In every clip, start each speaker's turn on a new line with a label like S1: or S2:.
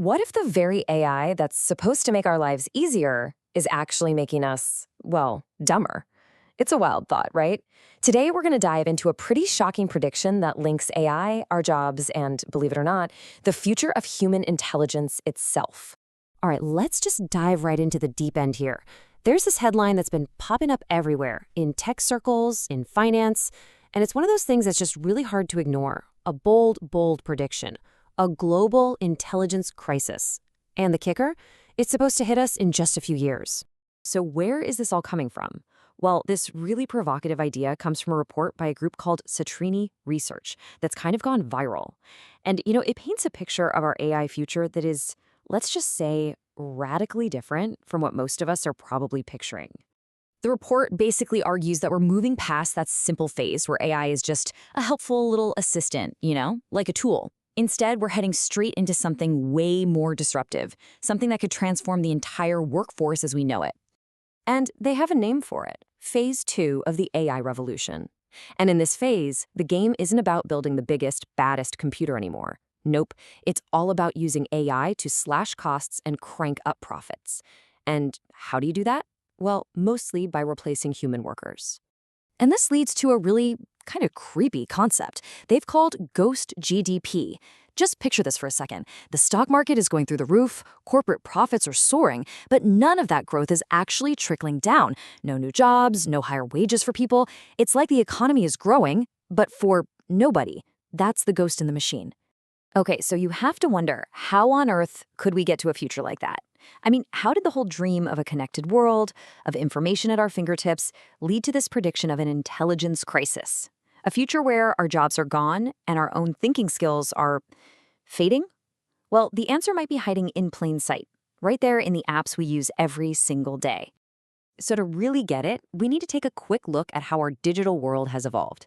S1: What if the very AI that's supposed to make our lives easier is actually making us, well, dumber? It's a wild thought, right? Today, we're going to dive into a pretty shocking prediction that links AI, our jobs, and, believe it or not, the future of human intelligence itself. All right, let's just dive right into the deep end here. There's this headline that's been popping up everywhere, in tech circles, in finance, and it's one of those things that's just really hard to ignore. A bold, bold prediction. A global intelligence crisis. And the kicker? It's supposed to hit us in just a few years. So where is this all coming from? Well, this really provocative idea comes from a report by a group called Citrini Research that's kind of gone viral. And, it paints a picture of our AI future that is, let's just say, radically different from what most of us are probably picturing. The report basically argues that we're moving past that simple phase where AI is just a helpful little assistant, like a tool. Instead, we're heading straight into something way more disruptive, something that could transform the entire workforce as we know it. And they have a name for it, Phase 2 of the AI revolution. And in this phase, the game isn't about building the biggest, baddest computer anymore. Nope, it's all about using AI to slash costs and crank up profits. And how do you do that? Well, mostly by replacing human workers. And this leads to a really kind of creepy concept they've called Ghost GDP. Just picture this for a second. The stock market is going through the roof, corporate profits are soaring, but none of that growth is actually trickling down. No new jobs, no higher wages for people. It's like the economy is growing, but for nobody. That's the ghost in the machine. Okay, so you have to wonder, how on earth could we get to a future like that? I mean, how did the whole dream of a connected world, of information at our fingertips, lead to this prediction of an intelligence crisis? A future where our jobs are gone and our own thinking skills are fading? Well, the answer might be hiding in plain sight, right there in the apps we use every single day. So to really get it, we need to take a quick look at how our digital world has evolved.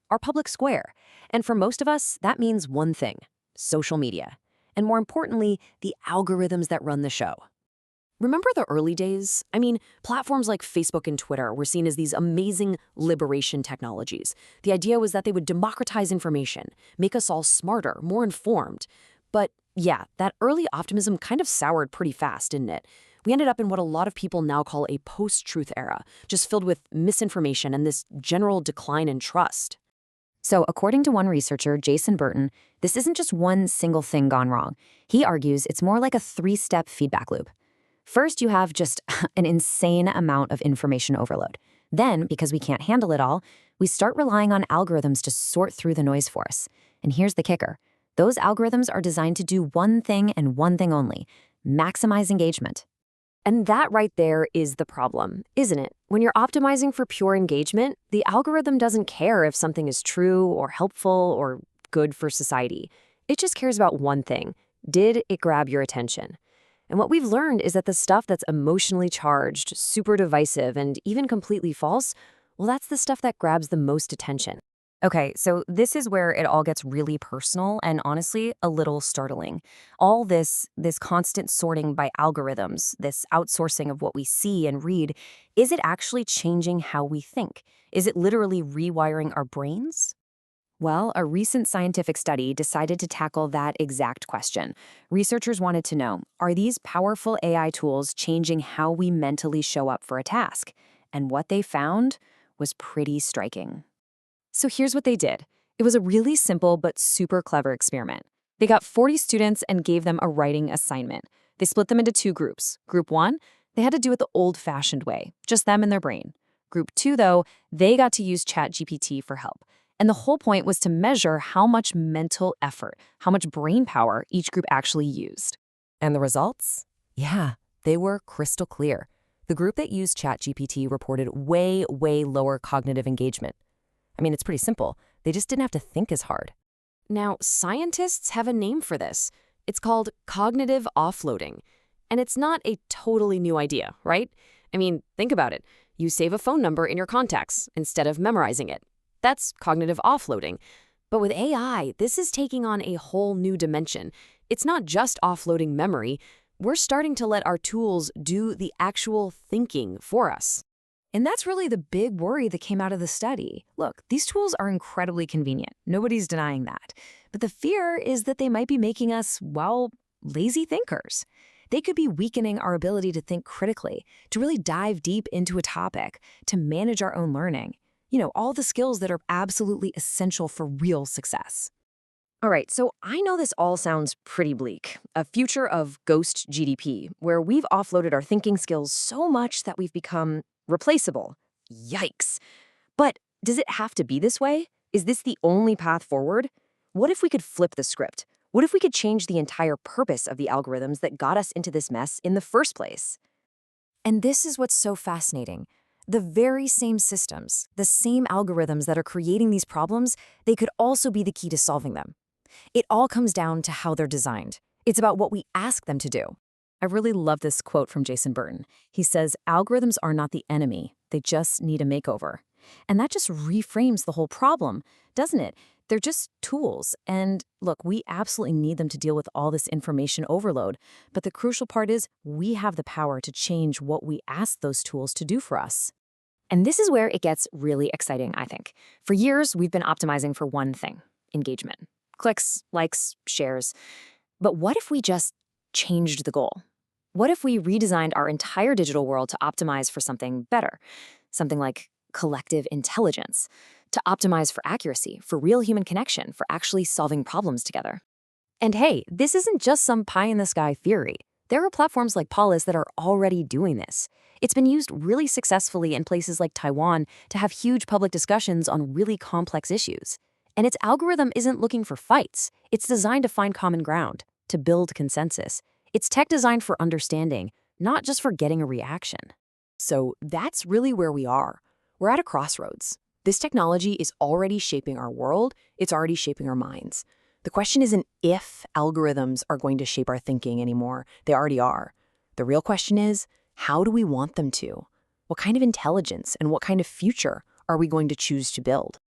S1: Our public square. And for most of us, that means one thing: social media. And more importantly, the algorithms that run the show. Remember the early days? I mean, platforms like Facebook and Twitter were seen as these amazing liberation technologies. The idea was that they would democratize information, make us all smarter, more informed. But yeah, that early optimism kind of soured pretty fast, didn't it? We ended up in what a lot of people now call a post-truth era, just filled with misinformation and this general decline in trust. So according to one researcher, Jason Burton, this isn't just one single thing gone wrong. He argues it's more like a three-step feedback loop. First, you have just an insane amount of information overload. Then, because we can't handle it all, we start relying on algorithms to sort through the noise for us. And here's the kicker. Those algorithms are designed to do one thing and one thing only: maximize engagement. And that right there is the problem, isn't it? When you're optimizing for pure engagement, the algorithm doesn't care if something is true or helpful or good for society. It just cares about one thing. Did it grab your attention? And what we've learned is that the stuff that's emotionally charged, super divisive, and even completely false, well, that's the stuff that grabs the most attention. Okay, so this is where it all gets really personal and honestly a little startling. All this constant sorting by algorithms, this outsourcing of what we see and read, is it actually changing how we think? Is it literally rewiring our brains? Well, a recent scientific study decided to tackle that exact question. Researchers wanted to know, are these powerful AI tools changing how we mentally show up for a task? And what they found was pretty striking. So here's what they did. It was a really simple but super clever experiment. They got 40 students and gave them a writing assignment. They split them into two groups. Group 1, they had to do it the old-fashioned way, just them and their brain. Group 2, though, they got to use ChatGPT for help. And the whole point was to measure how much mental effort, how much brain power each group actually used. And the results? Yeah, they were crystal clear. The group that used ChatGPT reported way, way lower cognitive engagement. I mean, it's pretty simple. They just didn't have to think as hard. Now, scientists have a name for this. It's called cognitive offloading. And it's not a totally new idea, right? I mean, think about it. You save a phone number in your contacts instead of memorizing it. That's cognitive offloading. But with AI, this is taking on a whole new dimension. It's not just offloading memory. We're starting to let our tools do the actual thinking for us. And that's really the big worry that came out of the study. Look, these tools are incredibly convenient. Nobody's denying that. But the fear is that they might be making us, well, lazy thinkers. They could be weakening our ability to think critically, to really dive deep into a topic, to manage our own learning. All the skills that are absolutely essential for real success. All right, so I know this all sounds pretty bleak. A future of ghost GDP, where we've offloaded our thinking skills so much that we've become replaceable. Yikes. But does it have to be this way? Is this the only path forward? What if we could flip the script? What if we could change the entire purpose of the algorithms that got us into this mess in the first place? And this is what's so fascinating. The very same systems, the same algorithms that are creating these problems, they could also be the key to solving them. It all comes down to how they're designed. It's about what we ask them to do. I really love this quote from Jason Burton. He says, "Algorithms are not the enemy, they just need a makeover." And that just reframes the whole problem, doesn't it? They're just tools. And look, we absolutely need them to deal with all this information overload. But the crucial part is we have the power to change what we ask those tools to do for us. And this is where it gets really exciting, I think. For years, we've been optimizing for one thing: engagement. Clicks, likes, shares. But what if we just changed the goal? What if we redesigned our entire digital world to optimize for something better? Something like collective intelligence, to optimize for accuracy, for real human connection, for actually solving problems together. And hey, this isn't just some pie-in-the-sky theory. There are platforms like Polis that are already doing this. It's been used really successfully in places like Taiwan to have huge public discussions on really complex issues. And its algorithm isn't looking for fights. It's designed to find common ground, to build consensus. It's tech designed for understanding, not just for getting a reaction. So that's really where we are. We're at a crossroads. This technology is already shaping our world. It's already shaping our minds. The question isn't if algorithms are going to shape our thinking anymore. They already are. The real question is, how do we want them to? What kind of intelligence and what kind of future are we going to choose to build?